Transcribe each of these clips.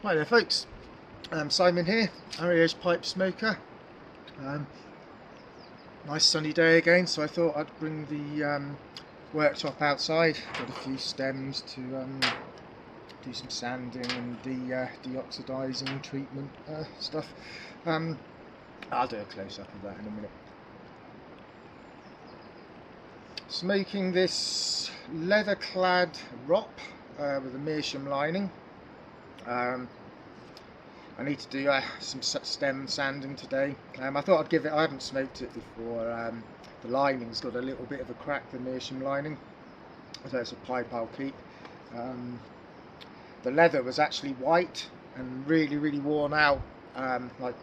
Hi there folks, Simon here, Parsimonious Pipe Smoker. Um, nice sunny day again, so I thought I'd bring the worktop outside. Got a few stems to do some sanding and deoxidising treatment stuff. I'll do a close-up of that in a minute. Smoking this leather-clad rop with a meerschaum lining. I need to do some stem sanding today. I thought I'd give it, I haven't smoked it before. The lining's got a little bit of a crack, the meerschaum lining, so it's a pipe I'll keep. The leather was actually white and really worn out, like,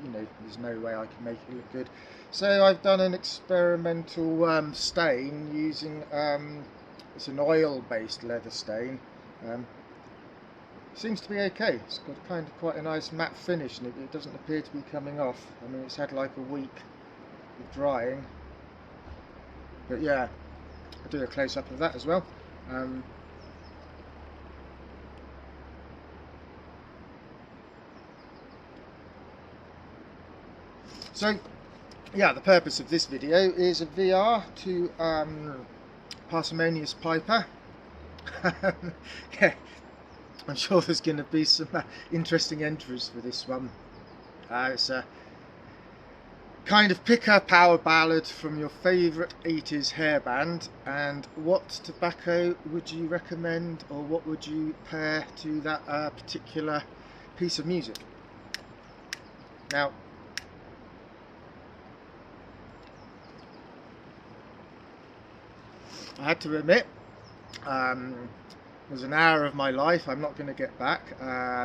you know, there's no way I can make it look good. So I've done an experimental stain using, it's an oil based leather stain. Seems to be okay. It's got kind of quite a nice matte finish and it doesn't appear to be coming off. I mean, it's had like a week of drying, but yeah, I'll do a close-up of that as well. So yeah, the purpose of this video is a VR to Parsimonious Piper. Yeah, I'm sure there's going to be some interesting entries for this one. It's a kind of picker power ballad from your favourite 80s hairband. And what tobacco would you recommend, or what would you pair to that particular piece of music? Now, I had to admit, it was an hour of my life I'm not going to get back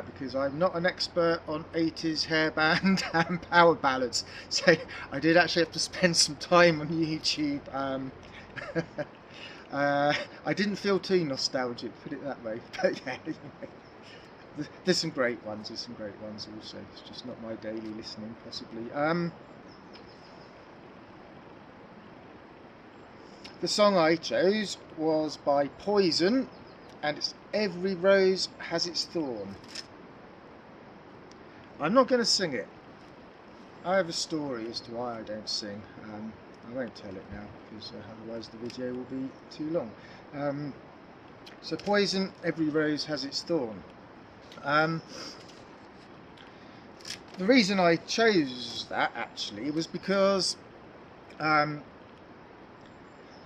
because I'm not an expert on 80s hairband and power ballads. So I did actually have to spend some time on YouTube. I didn't feel too nostalgic, put it that way. But yeah, there's some great ones. There's some great ones also. It's just not my daily listening, possibly. The song I chose was by Poison, and it's Every Rose Has Its Thorn. I'm not going to sing it. I have a story as to why I don't sing. I won't tell it now because otherwise the video will be too long. So Poison, Every Rose Has Its Thorn. The reason I chose that actually was because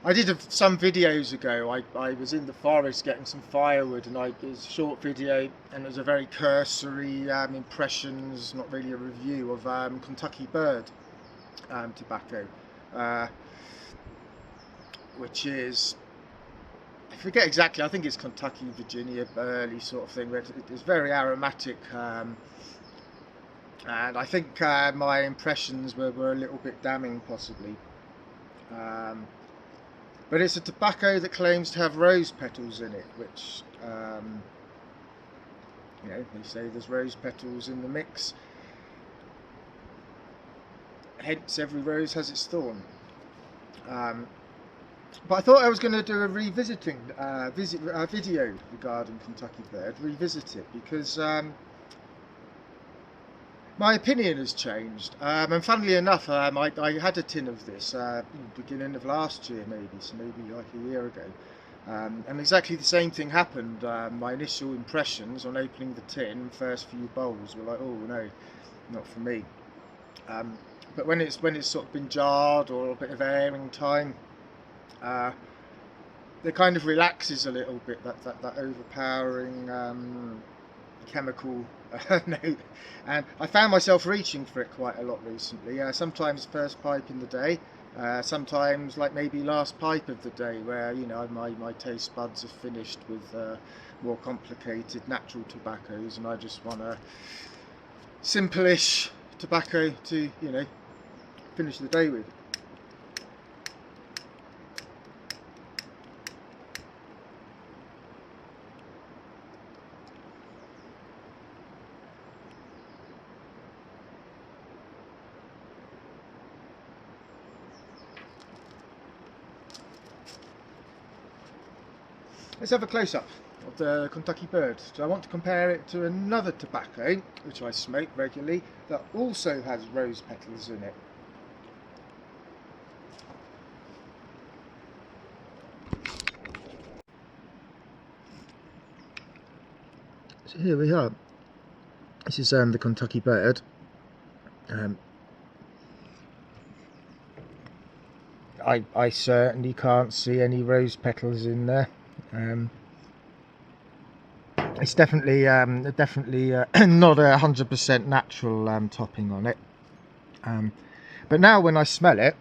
I did some videos ago. I was in the forest getting some firewood, and it was a short video, and it was a very cursory impressions, not really a review of Kentucky Bird tobacco, which is, I forget exactly. I think it's Kentucky, Virginia, Burley sort of thing. But it's very aromatic, and I think my impressions were a little bit damning, possibly. But it's a tobacco that claims to have rose petals in it, which, you know, they say there's rose petals in the mix. Hence, every rose has its thorn. But I thought I was going to do a revisiting video regarding Kentucky Bird, revisit it, because my opinion has changed, and funnily enough, I had a tin of this beginning of last year, maybe like a year ago, and exactly the same thing happened. My initial impressions on opening the tin, first few bowls, were like, oh no, not for me. But when it's sort of been jarred or a bit of airing time, it kind of relaxes a little bit, that overpowering chemical note, and I found myself reaching for it quite a lot recently. Sometimes first pipe in the day, sometimes like maybe last pipe of the day, where, you know, my taste buds are finished with more complicated natural tobaccos, and I just want a simple-ish tobacco to, you know, finish the day with. Let's have a close-up of Kentucky Bird. So I want to compare it to another tobacco which I smoke regularly that also has rose petals in it. So here we are. This is the Kentucky Bird. I certainly can't see any rose petals in there. It's definitely not 100% natural topping on it. But now when I smell it,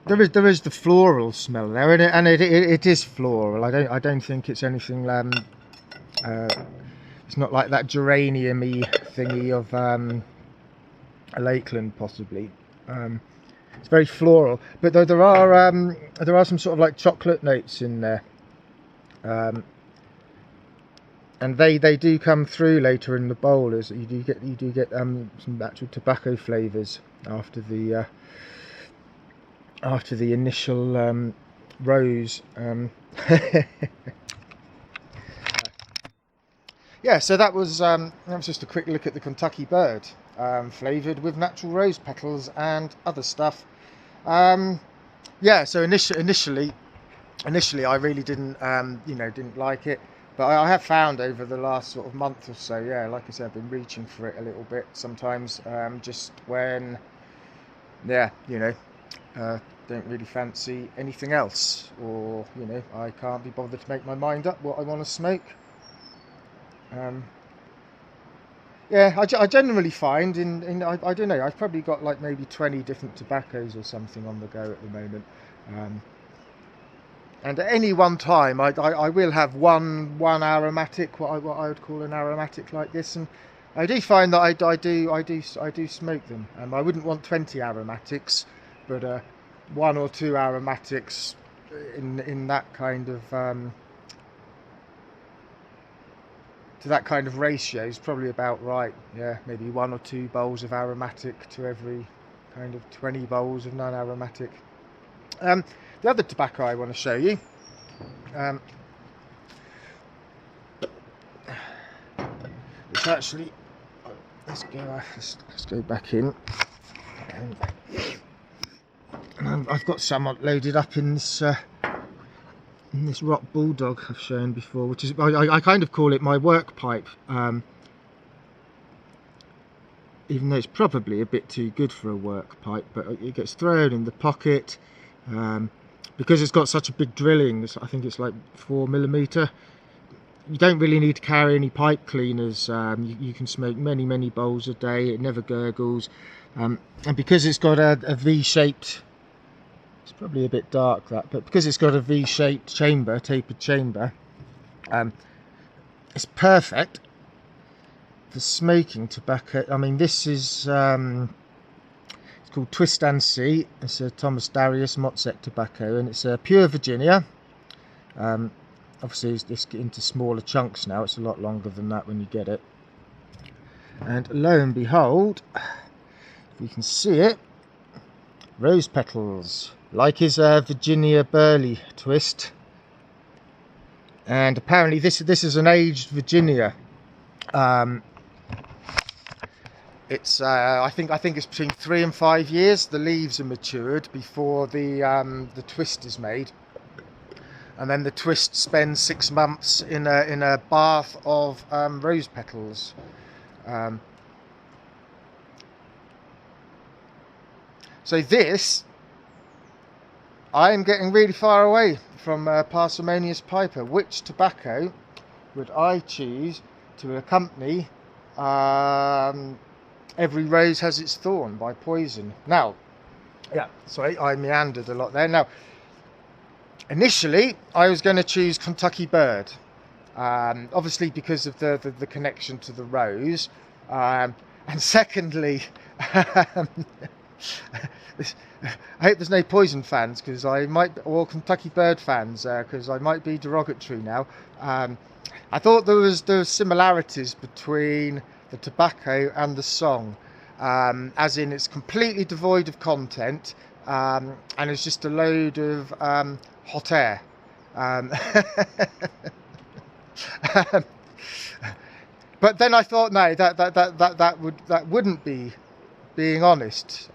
there is the floral smell there, and it is floral. I don't think it's anything. It's not like that geranium-y thingy of a Lakeland possibly. It's very floral, but there are some sort of like chocolate notes in there, and they do come through later in the bowl. As you do get some actual tobacco flavours after the initial rose. Yeah, so that was just a quick look at the Kentucky Bird, flavoured with natural rose petals and other stuff. Yeah, so initially I really didn't didn't like it, but I have found over the last sort of month or so, yeah, like I said, I've been reaching for it a little bit sometimes, just when, yeah, don't really fancy anything else, or I can't be bothered to make my mind up what I want to smoke. Yeah, I generally find I don't know, I've probably got like maybe 20 different tobaccos or something on the go at the moment, and at any one time I will have one aromatic, what I would call an aromatic like this, and I do find that I do smoke them. I wouldn't want 20 aromatics, but 1 or 2 aromatics in that kind of to that kind of ratio is probably about right. Yeah, maybe 1 or 2 bowls of aromatic to every kind of 20 bowls of non-aromatic. The other tobacco I want to show you, it's actually, let's go back in. I've got some loaded up in this Rock Bulldog I've shown before, which is I kind of call it my work pipe, even though it's probably a bit too good for a work pipe, but it gets thrown in the pocket, because it's got such a big drilling. I think it's like 4mm. You don't really need to carry any pipe cleaners. You can smoke many bowls a day. It never gurgles, and because it's got a V-shaped, it's probably a bit dark that, but because it's got a V-shaped chamber, tapered chamber, it's perfect for smoking tobacco. I mean, this is it's called Twist and See. It's a Thomas Darius Motzek tobacco, and it's a pure Virginia. Obviously it's into smaller chunks now. It's a lot longer than that when you get it, and lo and behold, if you can see it, rose petals, like his Virginia Burley twist. And apparently this is an aged Virginia. It's I think it's between 3 and 5 years. The leaves are matured before the twist is made, and then the twist spends 6 months in a bath of rose petals. So this, I am getting really far away from Parsimonious Piper. Which tobacco would I choose to accompany Every Rose Has Its Thorn by Poison? Now, yeah, sorry, I meandered a lot there. Now, initially, I was going to choose Kentucky Bird, obviously because of the connection to the rose, and secondly, I hope there's no Poison fans, because I might, or Kentucky Bird fans, because I might be derogatory now. I thought there was similarities between the tobacco and the song, as in it's completely devoid of content, and it's just a load of hot air. Um, but then I thought, no, that wouldn't be being honest,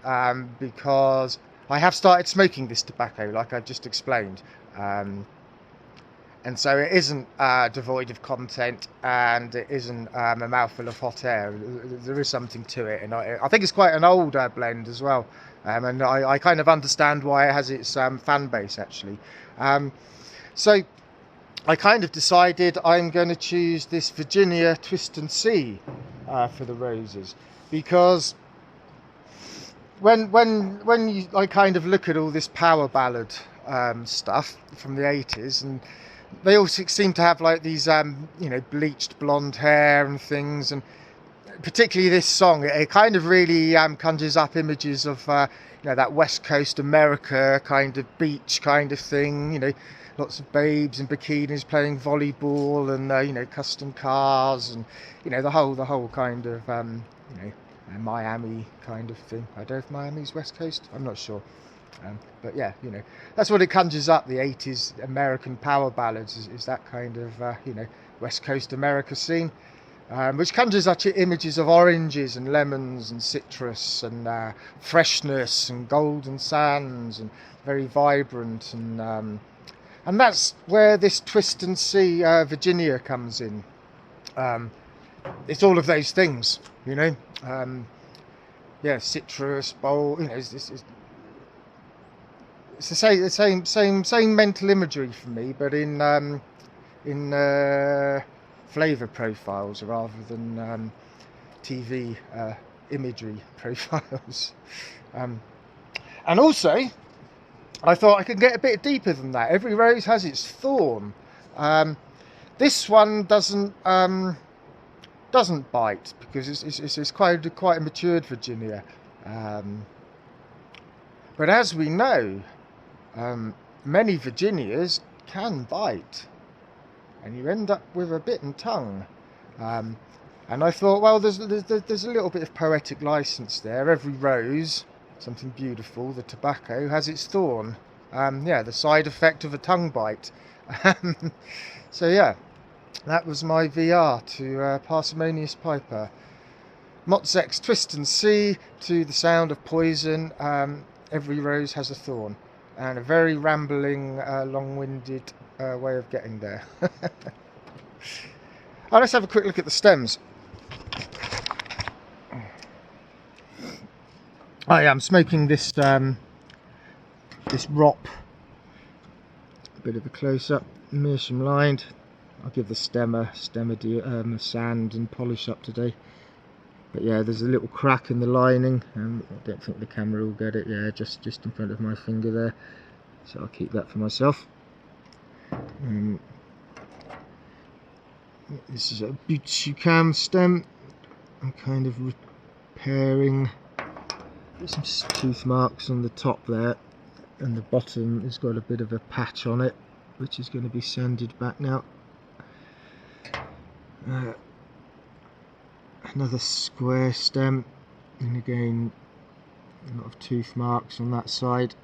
because I have started smoking this tobacco, like I just explained. And so it isn't devoid of content, and it isn't a mouthful of hot air. There is something to it, and I think it's quite an old blend as well. And I kind of understand why it has its fan base, actually. So I kind of decided I'm going to choose this Virginia Twist and See for the roses, because when you I kind of look at all this power ballad stuff from the 80s, and they all seem to have like these bleached blonde hair and things, and particularly this song, it kind of really conjures up images of that West Coast America kind of beach kind of thing, lots of babes in bikinis playing volleyball, and custom cars, and the whole kind of Miami kind of thing. I don't know if Miami's West Coast, I'm not sure. But yeah, that's what it conjures up, the 80s American power ballads, is that kind of West Coast America scene, which conjures up images of oranges and lemons and citrus and freshness and golden sands, and very vibrant, and that's where this Twist and See Virginia comes in. It's all of those things, citrus, bold, it's the same mental imagery for me, but in flavour profiles rather than TV imagery profiles. And also, I thought I could get a bit deeper than that. Every rose has its thorn. This one doesn't bite, because it's quite a matured Virginia. But as we know, many Virginias can bite, and you end up with a bitten tongue. And I thought, well, there's a little bit of poetic license there. Every rose, something beautiful. The tobacco has its thorn. The side effect of a tongue bite. So yeah, that was my VR to Parsimonious Piper. Motzek's Twist and See to the sound of Poison. Every rose has a thorn. And a very rambling, long-winded way of getting there. Let's have a quick look at the stems. I'm smoking this this Rop. A bit of a close-up, meerschaum lined. I'll give the stem a sand and polish up today. But yeah, there's a little crack in the lining. I don't think the camera will get it. Yeah, just in front of my finger there. So I'll keep that for myself. This is a Butsucam stem. I'm kind of repairing. There's some tooth marks on the top there, and the bottom has got a bit of a patch on it, which is going to be sanded back now. Another square stem, and again a lot of tooth marks on that side.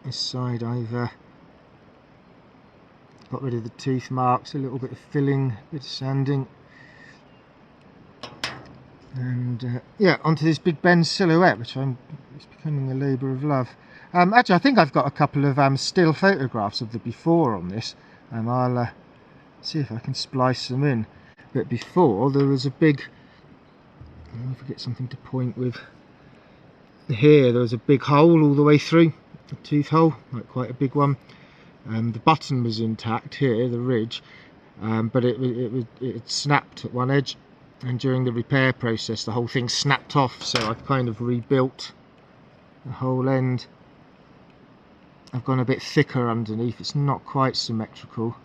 This side I've got rid of the tooth marks, a little bit of filling, a bit of sanding, and onto this Big Ben silhouette, which it's becoming a labour of love. Actually, I think I've got a couple of still photographs of the before on this, and I'll see if I can splice them in. But before, there was a big, let me forget something to point with. Here there was a big hole all the way through, a tooth hole, like quite a big one. The button was intact here, the ridge, but it snapped at one edge, and during the repair process the whole thing snapped off, so I've kind of rebuilt the whole end. I've gone a bit thicker underneath, it's not quite symmetrical,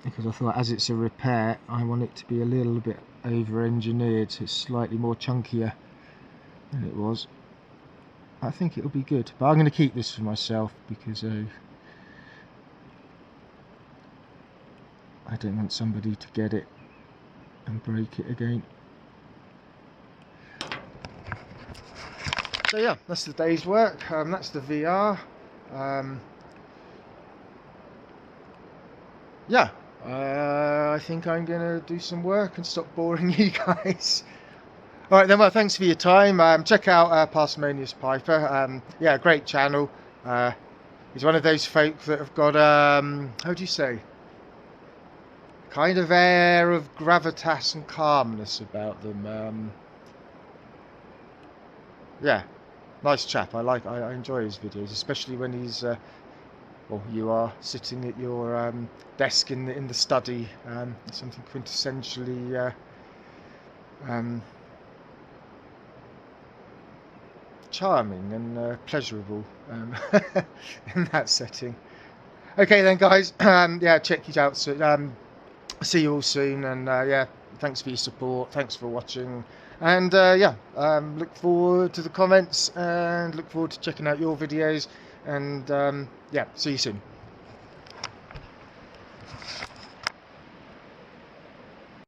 because I thought as it's a repair I want it to be a little bit over-engineered, so it's slightly more chunkier than it was. I think it'll be good, but I'm going to keep this for myself because I don't want somebody to get it and break it again. So yeah, that's the day's work. That's the VR. yeah, I think I'm gonna do some work and stop boring you guys. All right then. Well, thanks for your time. Check out Parsimonious Piper. Yeah, great channel. He's one of those folk that have got how do you say, kind of air of gravitas and calmness about them. Yeah, nice chap. I enjoy his videos, especially when he's well, you are sitting at your desk in the study. Something quintessentially um, charming and pleasurable in that setting. Okay then, guys. Yeah, check it out. So, see you all soon, and yeah, thanks for your support. Thanks for watching, and yeah, look forward to the comments, and look forward to checking out your videos, and yeah, see you soon.